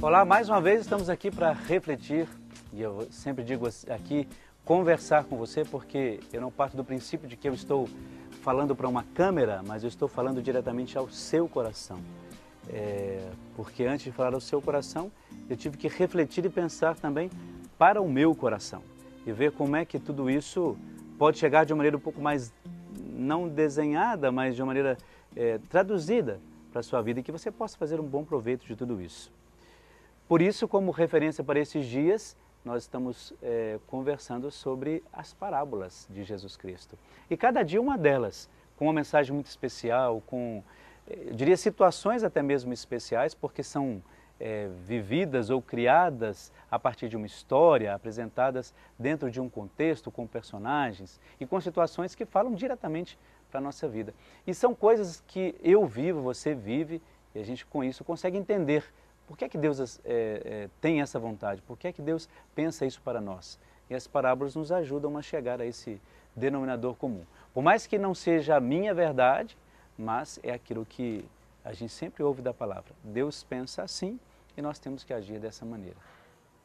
Olá, mais uma vez estamos aqui para refletir, e eu sempre digo aqui, conversar com você, porque eu não parto do princípio de que eu estou falando para uma câmera, mas eu estou falando diretamente ao seu coração. Porque antes de falar ao seu coração, eu tive que refletir e pensar também para o meu coração, e ver como é que tudo isso pode chegar de uma maneira um pouco mais, não desenhada, mas de uma maneira traduzida para a sua vida, e que você possa fazer um bom proveito de tudo isso. Por isso, como referência para esses dias, nós estamos conversando sobre as parábolas de Jesus Cristo. E cada dia uma delas, com uma mensagem muito especial, com, eu diria, situações até mesmo especiais, porque são vividas ou criadas a partir de uma história, apresentadas dentro de um contexto, com personagens e com situações que falam diretamente para a nossa vida. E são coisas que eu vivo, você vive, e a gente com isso consegue entender por que é que Deus tem essa vontade, por que é que Deus pensa isso para nós. E as parábolas nos ajudam a chegar a esse denominador comum. Por mais que não seja a minha verdade, mas é aquilo que a gente sempre ouve da palavra. Deus pensa assim e nós temos que agir dessa maneira.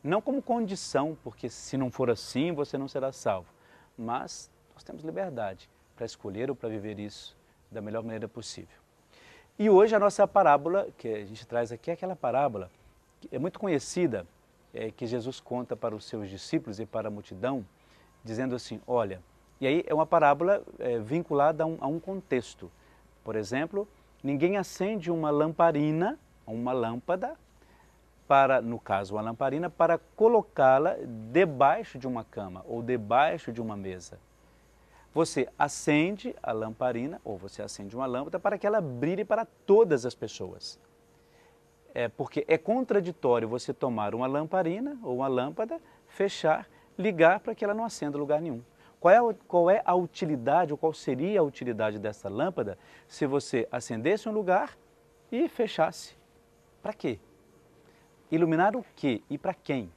Não como condição, porque se não for assim você não será salvo, mas nós temos liberdade para escolher ou para viver isso da melhor maneira possível. E hoje a nossa parábola que a gente traz aqui é aquela parábola que é muito conhecida, que Jesus conta para os seus discípulos e para a multidão, dizendo assim, olha, e aí é uma parábola vinculada a um contexto. Por exemplo, ninguém acende uma lamparina, uma lâmpada, para, no caso, uma lamparina, para colocá-la debaixo de uma cama ou debaixo de uma mesa. Você acende a lamparina, ou você acende uma lâmpada, para que ela brilhe para todas as pessoas. Porque é contraditório você tomar uma lamparina ou uma lâmpada, fechar, ligar para que ela não acenda em lugar nenhum. Qual é a utilidade, ou qual seria a utilidade dessa lâmpada se você acendesse um lugar e fechasse? Para quê? Iluminar o quê e para quem?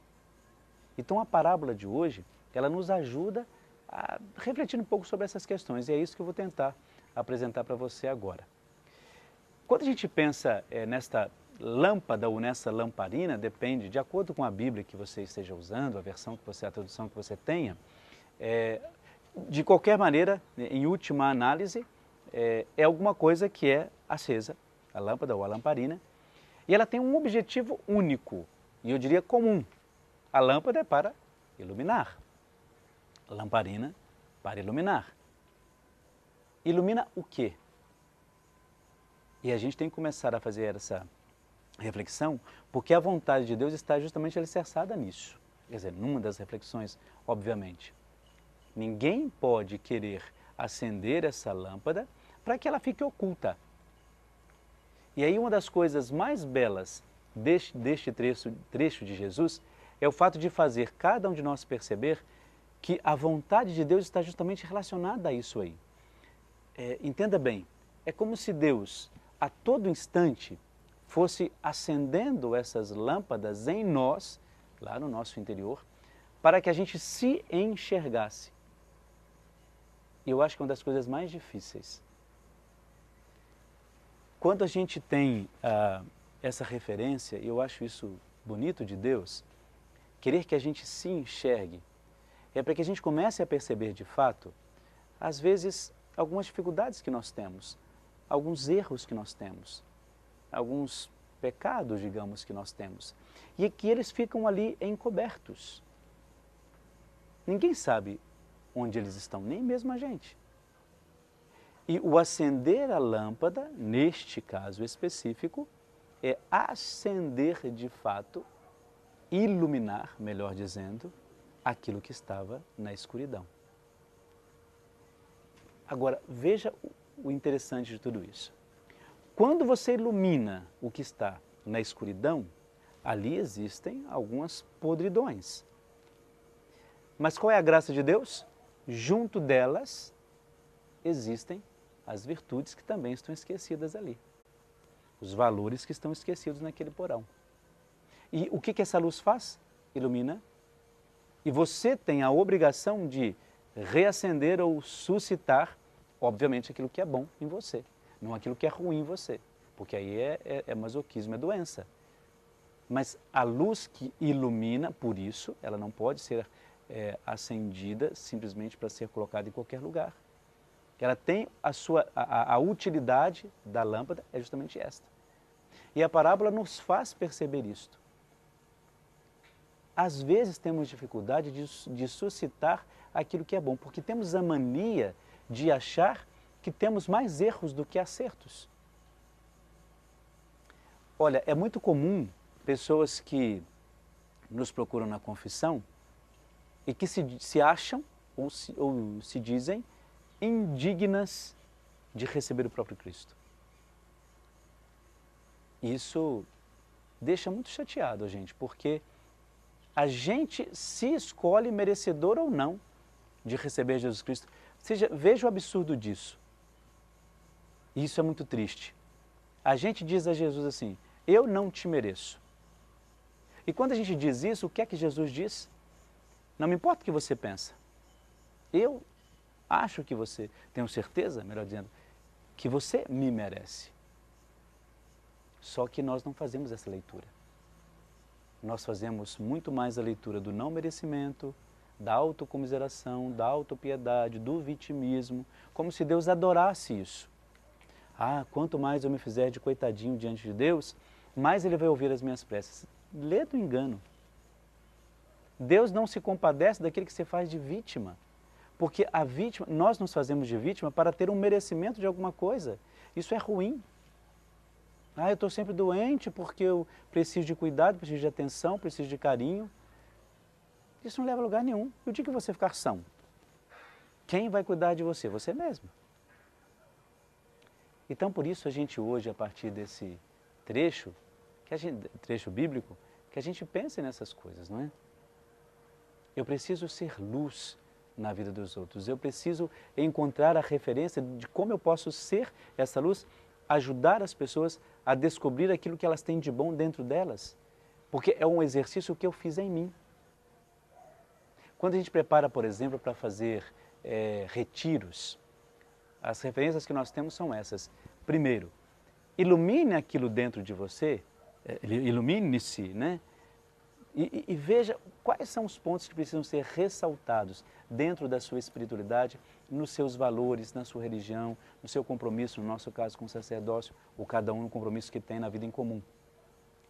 Então a parábola de hoje, ela nos ajuda a refletir um pouco sobre essas questões, e é isso que eu vou tentar apresentar para você agora. Quando a gente pensa nesta lâmpada ou nessa lamparina, depende, de acordo com a Bíblia que você esteja usando, a tradução que você tenha, de qualquer maneira, em última análise, é alguma coisa que é acesa, a lâmpada ou a lamparina, e ela tem um objetivo único, e eu diria comum. A lâmpada é para iluminar, a lamparina para iluminar. Ilumina o quê? E a gente tem que começar a fazer essa reflexão, porque a vontade de Deus está justamente alicerçada nisso. Quer dizer, numa das reflexões, obviamente. Ninguém pode querer acender essa lâmpada para que ela fique oculta. E aí uma das coisas mais belas deste trecho de Jesus é o fato de fazer cada um de nós perceber que a vontade de Deus está justamente relacionada a isso aí. Entenda bem, é como se Deus, a todo instante, fosse acendendo essas lâmpadas em nós, lá no nosso interior, para que a gente se enxergasse. E eu acho que é uma das coisas mais difíceis. Quando a gente tem essa referência, e eu acho isso bonito de Deus, querer que a gente se enxergue, é para que a gente comece a perceber de fato, às vezes, algumas dificuldades que nós temos, alguns erros que nós temos, alguns pecados, digamos, que nós temos, e que eles ficam ali encobertos. Ninguém sabe onde eles estão, nem mesmo a gente. E o acender a lâmpada, neste caso específico, é acender de fato, iluminar, melhor dizendo, aquilo que estava na escuridão. Agora, veja o interessante de tudo isso. Quando você ilumina o que está na escuridão, ali existem algumas podridões. Mas qual é a graça de Deus? Junto delas existem as virtudes que também estão esquecidas ali. Os valores que estão esquecidos naquele porão. E o que essa luz faz? Ilumina. E você tem a obrigação de reacender ou suscitar, obviamente, aquilo que é bom em você, não aquilo que é ruim em você. Porque aí é masoquismo, é doença. Mas a luz que ilumina, por isso, ela não pode ser acendida simplesmente para ser colocada em qualquer lugar. Ela tem a utilidade da lâmpada é justamente esta. E a parábola nos faz perceber isto. Às vezes temos dificuldade de suscitar aquilo que é bom, porque temos a mania de achar que temos mais erros do que acertos. Olha, é muito comum pessoas que nos procuram na confissão e que se acham ou se dizem indignas de receber o próprio Cristo. Isso deixa muito chateado a gente, porque a gente se escolhe merecedor ou não de receber Jesus Cristo. Veja o absurdo disso. Isso é muito triste. A gente diz a Jesus assim, eu não te mereço. E quando a gente diz isso, o que é que Jesus diz? Não me importa o que você pensa. Eu acho que você, tenho certeza, melhor dizendo, que você me merece. Só que nós não fazemos essa leitura. Nós fazemos muito mais a leitura do não merecimento, da autocomiseração, da autopiedade, do vitimismo, como se Deus adorasse isso. Ah, quanto mais eu me fizer de coitadinho diante de Deus, mais Ele vai ouvir as minhas preces. Lê do engano. Deus não se compadece daquele que se faz de vítima. Porque a vítima, nós nos fazemos de vítima para ter um merecimento de alguma coisa. Isso é ruim. Ah, eu estou sempre doente porque eu preciso de cuidado, preciso de atenção, preciso de carinho. Isso não leva a lugar nenhum. E o dia que você ficar são, quem vai cuidar de você? Você mesmo. Então, por isso a gente hoje, a partir desse trecho, trecho bíblico, que a gente pense nessas coisas, não é? Eu preciso ser luz na vida dos outros. Eu preciso encontrar a referência de como eu posso ser essa luz, ajudar as pessoas a descobrir aquilo que elas têm de bom dentro delas. Porque é um exercício que eu fiz em mim. Quando a gente prepara, por exemplo, para fazer retiros, as referências que nós temos são essas. Primeiro, ilumine aquilo dentro de você, ilumine-se, né? E veja quais são os pontos que precisam ser ressaltados dentro da sua espiritualidade, nos seus valores, na sua religião, no seu compromisso, no nosso caso com o sacerdócio, ou cada um no compromisso que tem na vida em comum.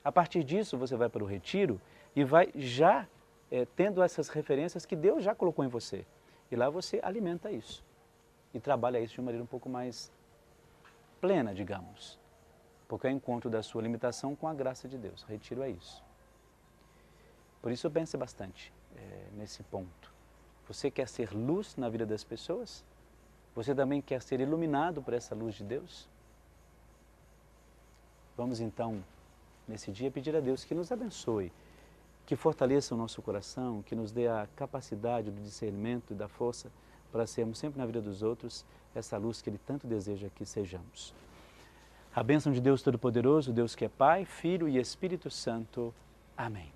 A partir disso, você vai para o retiro e vai já tendo essas referências que Deus já colocou em você. E lá você alimenta isso e trabalha isso de uma maneira um pouco mais plena, digamos. Porque é o encontro da sua limitação com a graça de Deus. O retiro é isso. Por isso eu pense bastante nesse ponto. Você quer ser luz na vida das pessoas? Você também quer ser iluminado por essa luz de Deus? Vamos então, nesse dia, pedir a Deus que nos abençoe, que fortaleça o nosso coração, que nos dê a capacidade do discernimento e da força para sermos sempre na vida dos outros essa luz que Ele tanto deseja que sejamos. A bênção de Deus Todo-Poderoso, Deus que é Pai, Filho e Espírito Santo. Amém.